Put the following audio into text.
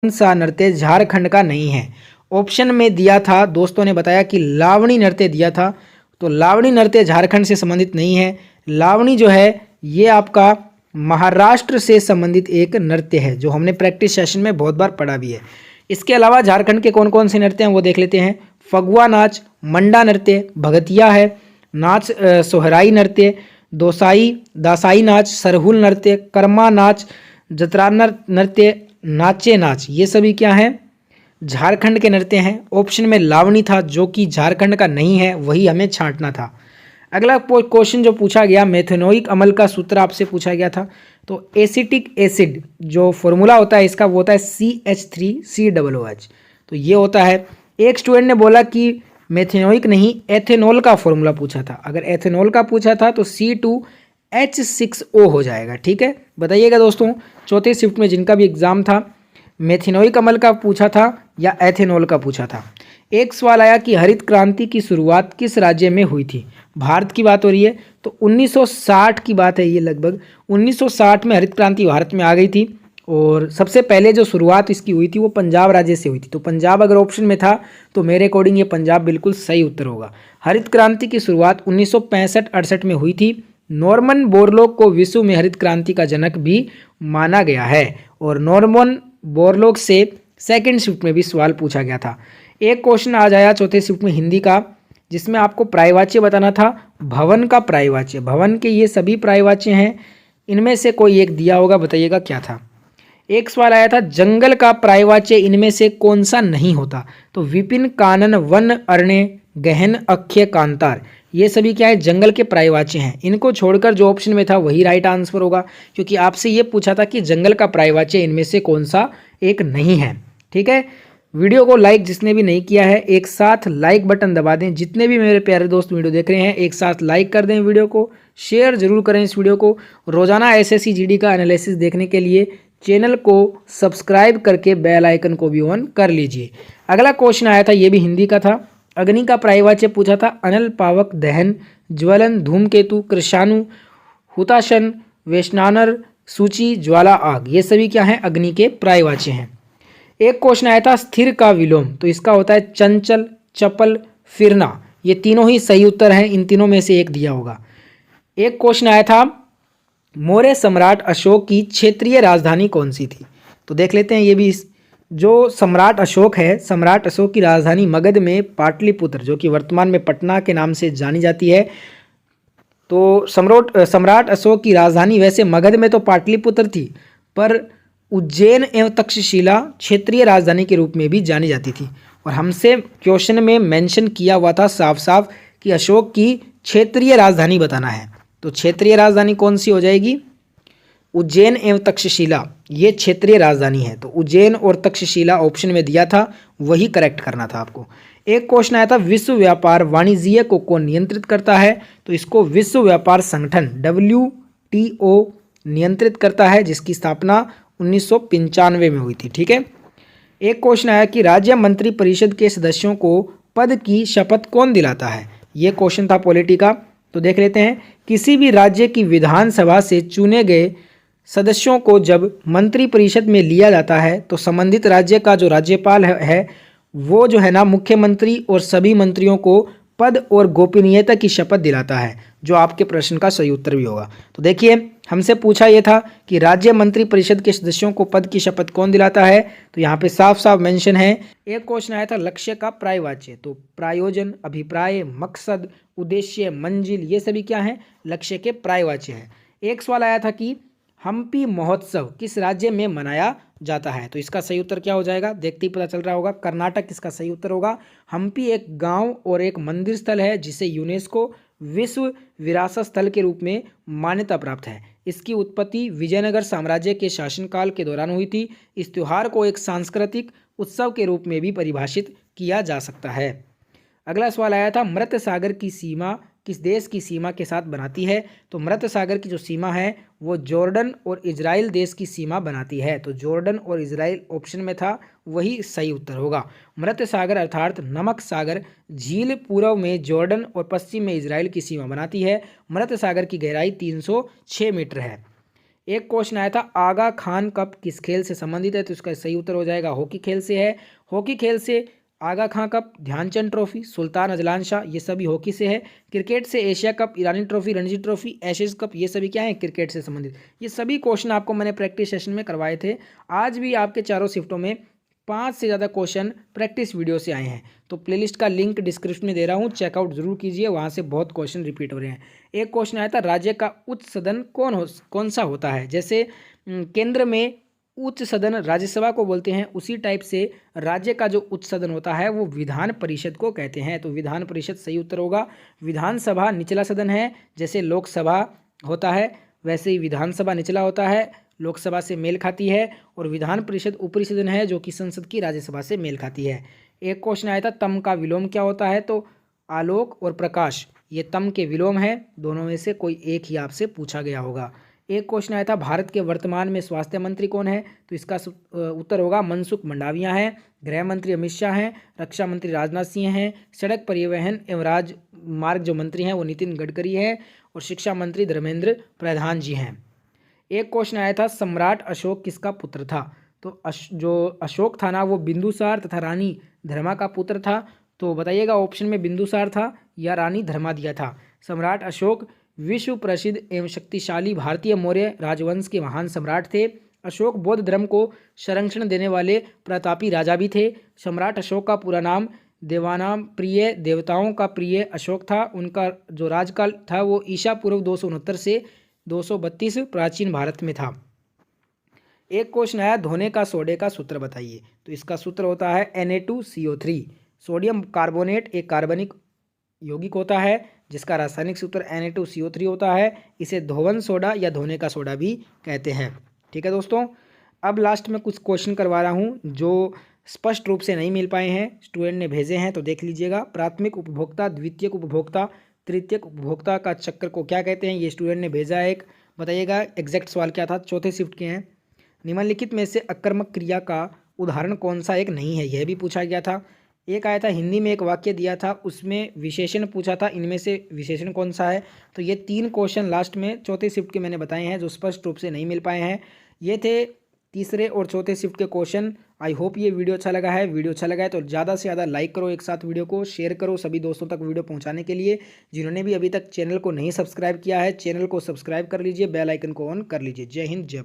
कौन सा नृत्य झारखंड का नहीं है? ऑप्शन में दिया था, दोस्तों ने बताया कि लावणी नृत्य दिया था, तो लावणी नृत्य झारखंड से संबंधित नहीं है। लावणी जो है ये आपका महाराष्ट्र से संबंधित एक नृत्य है, जो हमने प्रैक्टिस सेशन में बहुत बार पढ़ा भी है। इसके अलावा झारखंड के कौन कौन से नृत्य हैं वो देख लेते हैं। फगुआ नाच, मंडा नृत्य, भगतिया है, नाच सोहराई नृत्य, दासाई नाच, सरहुल नृत्य, कर्मा नाच, जतरा नृत्य, नाचे नाच, ये सभी क्या हैं? झारखंड के नृत्य हैं। ऑप्शन में लावणी था जो कि झारखंड का नहीं है, वही हमें छांटना था। अगला क्वेश्चन जो पूछा गया, मेथेनोइक अम्ल का सूत्र आपसे पूछा गया था। तो एसिटिक एसिड जो फॉर्मूला होता है इसका वो होता है CH3COOH। तो ये होता है। एक स्टूडेंट ने बोला कि मेथेनोइक नहीं, एथेनॉल का फॉर्मूला पूछा था। अगर एथेनॉल का पूछा था तो C2H6O हो जाएगा। ठीक है, बताइएगा दोस्तों, चौथे शिफ्ट में जिनका भी एग्जाम था, मेथेनोइक अम्ल का पूछा था या एथेनॉल का पूछा था। एक सवाल आया कि हरित क्रांति की शुरुआत किस राज्य में हुई थी? भारत की बात हो रही है, तो 1960 की बात है। ये लगभग 1960 में हरित क्रांति भारत में आ गई थी, और सबसे पहले जो शुरुआत इसकी हुई थी वो पंजाब राज्य से हुई थी। तो पंजाब अगर ऑप्शन में था तो मेरे अकॉर्डिंग ये पंजाब बिल्कुल सही उत्तर होगा। हरित क्रांति की शुरुआत 1965-68 में हुई थी। नॉर्मन बोरलॉग को विश्व में हरित क्रांति का जनक भी माना गया है, और नॉर्मन बोरलॉग से सेकंड शिफ्ट में भी सवाल पूछा गया था। एक क्वेश्चन आ जाया चौथे शिफ्ट में हिंदी का, जिसमें आपको प्रायवाच्य बताना था। भवन का प्रायवाच्य, भवन के ये सभी प्रायवाच्य हैं, इनमें से कोई एक दिया होगा, बताइएगा क्या था। एक सवाल आया था, जंगल का प्रायवाच्य इनमें से कौन सा नहीं होता? तो विपिन, कानन, वन, अरण्य, गहन, अख्य, कांतार, ये सभी क्या है? जंगल के प्रायवाच्य हैं। इनको छोड़कर जो ऑप्शन में था वही राइट आंसर होगा, क्योंकि आपसे ये पूछा था कि जंगल का प्रायवाच्य इनमें से कौन सा एक नहीं है। ठीक है, वीडियो को लाइक जिसने भी नहीं किया है एक साथ लाइक बटन दबा दें। जितने भी मेरे प्यारे दोस्त वीडियो देख रहे हैं एक साथ लाइक कर दें वीडियो को, शेयर जरूर करें इस वीडियो को। रोजाना SSC GD का एनालिसिस देखने के लिए चैनल को सब्सक्राइब करके बेल आइकन को भी ऑन कर लीजिए। अगला क्वेश्चन आया था, ये भी हिंदी का था। अग्नि का प्रायवाच्य पूछा था। अनल, पावक, दहन, ज्वलन, धूमकेतु, कृषाणु, हुताशन, वैश्वानर, सूची, ज्वाला, आग, ये सभी क्या हैं? अग्नि के प्रायवाच्य हैं। एक क्वेश्चन आया था, स्थिर का विलोम, तो इसका होता है चंचल, चपल, फिरना, ये तीनों ही सही उत्तर हैं, इन तीनों में से एक दिया होगा। एक क्वेश्चन आया था, मौर्य सम्राट अशोक की क्षेत्रीय राजधानी कौन सी थी? तो देख लेते हैं ये भी। जो सम्राट अशोक है, सम्राट अशोक की राजधानी मगध में पाटलिपुत्र, जो कि वर्तमान में पटना के नाम से जानी जाती है। तो सम्राट अशोक की राजधानी वैसे मगध में तो पाटलिपुत्र थी, पर उज्जैन एवं तक्षशिला क्षेत्रीय राजधानी के रूप में भी जानी जाती थी। और हमसे क्वेश्चन में मेंशन किया हुआ था साफ साफ कि अशोक की क्षेत्रीय राजधानी बताना है। तो क्षेत्रीय राजधानी कौन सी हो जाएगी? उज्जैन एवं तक्षशिला, ये क्षेत्रीय राजधानी है। तो उज्जैन और तक्षशिला ऑप्शन में दिया था, वही करेक्ट करना था आपको। एक क्वेश्चन आया था, विश्व व्यापार वाणिज्य को कौन नियंत्रित करता है? तो इसको विश्व व्यापार संगठन WTO नियंत्रित करता है, जिसकी स्थापना 1995 में हुई थी। ठीक है। एक क्वेश्चन आया कि राज्य मंत्री परिषद के सदस्यों को पद की शपथ कौन दिलाता है? ये क्वेश्चन था पॉलिटी का। तो देख लेते हैं, किसी भी राज्य की विधानसभा से चुने गए सदस्यों को जब मंत्री परिषद में लिया जाता है तो संबंधित राज्य का जो राज्यपाल है वो जो है ना मुख्यमंत्री और सभी मंत्रियों को पद और गोपनीयता की शपथ दिलाता है, जो आपके प्रश्न का सही उत्तर भी होगा। तो देखिए, हमसे पूछा यह था कि राज्य मंत्री परिषद के सदस्यों को पद की शपथ कौन दिलाता है, तो यहाँ पे साफ साफ मेंशन है। एक क्वेश्चन आया था, लक्ष्य का प्रायवाच्य, तो प्रायोजन, अभिप्राय, मकसद, उद्देश्य, मंजिल, ये सभी क्या है? लक्ष्य के प्रायवाच्य है। एक सवाल आया था कि हम्पी महोत्सव किस राज्य में मनाया जाता है? तो इसका सही उत्तर क्या हो जाएगा? देखते ही पता चल रहा होगा, कर्नाटक इसका सही उत्तर होगा। हम्पी एक गांव और एक मंदिर स्थल है जिसे यूनेस्को विश्व विरासत स्थल के रूप में मान्यता प्राप्त है। इसकी उत्पत्ति विजयनगर साम्राज्य के शासनकाल के दौरान हुई थी। इस त्योहार को एक सांस्कृतिक उत्सव के रूप में भी परिभाषित किया जा सकता है। अगला सवाल आया था, मृत सागर की सीमा किस देश की सीमा के साथ बनाती है? तो मृत सागर की जो सीमा है वो जॉर्डन और इजराइल देश की सीमा बनाती है। तो जॉर्डन और इजराइल ऑप्शन में था, वही सही उत्तर होगा। मृत सागर अर्थात नमक सागर झील पूर्व में जॉर्डन और पश्चिम में इजराइल की सीमा बनाती है। मृत सागर की गहराई 306 मीटर है। एक क्वेश्चन आया था आगा खान कप किस खेल से संबंधित है, तो इसका सही उत्तर हो जाएगा हॉकी खेल से है। हॉकी खेल से Aga Khan cup, Dhyanchand trophy, Sultan Azlan Shah, ये सभी हॉकी से है। क्रिकेट से Asia cup, Irani trophy, Ranji trophy, Ashes cup, ये सभी क्या है क्रिकेट से संबंधित। ये सभी क्वेश्चन आपको मैंने प्रैक्टिस सेशन में करवाए थे। आज भी आपके चारों शिफ्टों में 5 से ज़्यादा क्वेश्चन प्रैक्टिस वीडियो से आए हैं, तो प्लेलिस्ट का लिंक डिस्क्रिप्शन में दे रहा हूँ, चेकआउट जरूर कीजिए, वहाँ से बहुत क्वेश्चन रिपीट हो रहे हैं। एक क्वेश्चन आया था राज्य का उच्च सदन कौन सा होता है। जैसे केंद्र में उच्च सदन राज्यसभा को बोलते हैं, उसी टाइप से राज्य का जो उच्च सदन होता है वो विधान परिषद को कहते हैं, तो विधान परिषद सही उत्तर होगा। विधानसभा निचला सदन है, जैसे लोकसभा होता है वैसे ही विधानसभा निचला होता है, लोकसभा से मेल खाती है, और विधान परिषद ऊपरी सदन है जो कि संसद की राज्यसभा से मेल खाती है। एक क्वेश्चन आया था तम का विलोम क्या होता है, तो आलोक और प्रकाश, ये तम के विलोम है, दोनों में से कोई एक ही आपसे पूछा गया होगा। एक क्वेश्चन आया था भारत के वर्तमान में स्वास्थ्य मंत्री कौन है, तो इसका उत्तर होगा मनसुख मंडाविया हैं। गृह मंत्री अमित शाह हैं, रक्षा मंत्री राजनाथ सिंह हैं, सड़क परिवहन एवं राजमार्ग जो मंत्री हैं वो नितिन गडकरी हैं, और शिक्षा मंत्री धर्मेंद्र प्रधान जी हैं। एक क्वेश्चन आया था सम्राट अशोक किसका पुत्र था, तो जो अशोक था ना वो बिंदुसार तथा रानी धर्मा का पुत्र था, तो बताइएगा ऑप्शन में बिंदुसार था या रानी धर्मादिया था। सम्राट अशोक विश्व प्रसिद्ध एवं शक्तिशाली भारतीय मौर्य राजवंश के महान सम्राट थे। अशोक बौद्ध धर्म को संरक्षण देने वाले प्रतापी राजा भी थे। सम्राट अशोक का पूरा नाम देवानाम प्रिय, देवताओं का प्रिय अशोक था। उनका जो राजकाल था वो ईसा पूर्व 269 से 232 प्राचीन भारत में था। एक क्वेश्चन आया धोने का सोडे का सूत्र बताइए, तो इसका सूत्र होता है Na2CO3। सोडियम कार्बोनेट एक कार्बनिक यौगिक होता है जिसका रासायनिक सूत्र Na2CO3 होता है। इसे धोवन सोडा या धोने का सोडा भी कहते हैं। ठीक है दोस्तों, अब लास्ट में कुछ क्वेश्चन करवा रहा हूँ जो स्पष्ट रूप से नहीं मिल पाए हैं, स्टूडेंट ने भेजे हैं, तो देख लीजिएगा। प्राथमिक उपभोक्ता, द्वितीयक उपभोक्ता, तृतीयक उपभोक्ता का चक्र को क्या कहते हैं, ये स्टूडेंट ने भेजा है। एक बताइएगा एग्जैक्ट सवाल क्या था, चौथे शिफ्ट के हैं। निम्नलिखित में से अकर्मक क्रिया का उदाहरण कौन सा एक नहीं है, यह भी पूछा गया था। एक आया था हिंदी में एक वाक्य दिया था उसमें विशेषण पूछा था, इनमें से विशेषण कौन सा है। तो ये 3 क्वेश्चन लास्ट में चौथे शिफ्ट के मैंने बताए हैं जो स्पष्ट रूप से नहीं मिल पाए हैं। ये थे तीसरे और चौथे शिफ्ट के क्वेश्चन। आई होप ये वीडियो अच्छा लगा है। वीडियो अच्छा लगा है तो ज़्यादा से ज़्यादा लाइक करो, एक साथ वीडियो को शेयर करो सभी दोस्तों तक वीडियो पहुंचाने के लिए। जिन्होंने भी अभी तक चैनल को नहीं सब्सक्राइब किया है, चैनल को सब्सक्राइब कर लीजिए, बेल आइकन को ऑन कर लीजिए। जय हिंद, जय